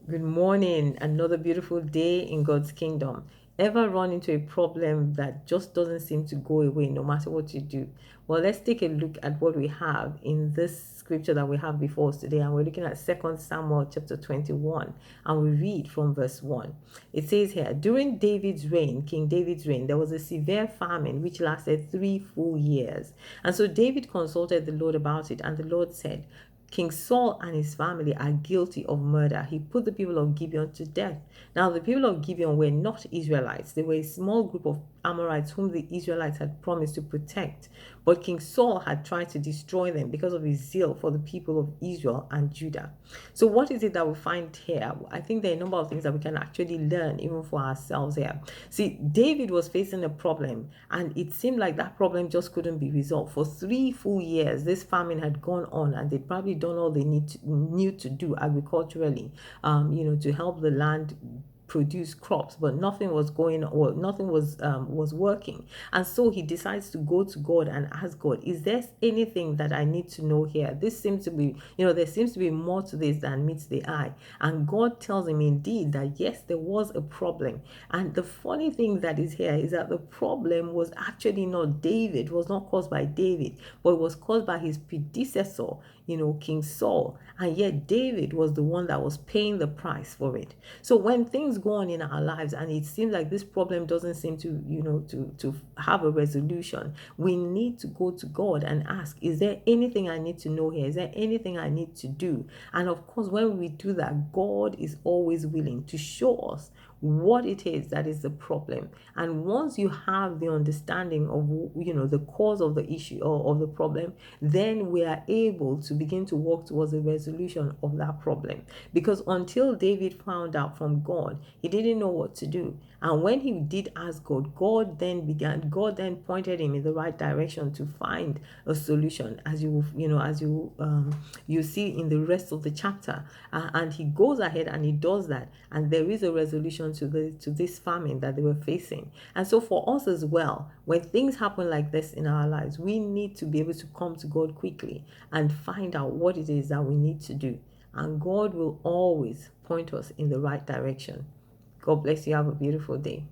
Good morning. Another beautiful day in God's kingdom. Ever run into a problem that just doesn't seem to go away no matter what you do? Well, let's take a look at what we have in this scripture that we have before us today. And we're looking at 2 Samuel chapter 21. And we read from verse 1. It says here, during David's reign, King David's reign, there was a severe famine which lasted 3 full years. And so David consulted the Lord about it. And the Lord said, King Saul and his family are guilty of murder. He put the people of Gibeon to death. Now, the people of Gibeon were not Israelites. They were a small group of Amorites whom the Israelites had promised to protect. But King Saul had tried to destroy them because of his zeal for the people of Israel and Judah. So what is it that we find here? I think there are a number of things that we can actually learn even for ourselves here. See, David was facing a problem, and it seemed like that problem just couldn't be resolved. For 3 full years, this famine had gone on, and they'd probably done all they knew to do agriculturally, to help the land produce crops, but nothing was going, or nothing was working. And so he decides to go to God and ask God, is there anything that I need to know here? This seems to be, there seems to be more to this than meets the eye. And God tells him indeed that yes, there was a problem. And the funny thing that is here is that the problem was actually not David, was not caused by David, but it was caused by his predecessor, King Saul. And yet David was the one that was paying the price for it. So when things go on in our lives and it seems like this problem doesn't seem to have a resolution, we need to go to God and ask, is there anything I need to know here? Is there anything I need to do? And of course, when we do that, God is always willing to show us what it is that is the problem. And once you have the understanding of the cause of the issue or of the problem, then we are able to begin to work towards a resolution of that problem. Because until David found out from God, he didn't know what to do. And when he did ask God, God then pointed him in the right direction to find a solution, as you see in the rest of the chapter. And he goes ahead and he does that, and there is a resolution to this famine that they were facing. And so for us as well, when things happen like this in our lives, we need to be able to come to God quickly and find out what it is that we need to do. And God will always point us in the right direction. God bless you. Have a beautiful day.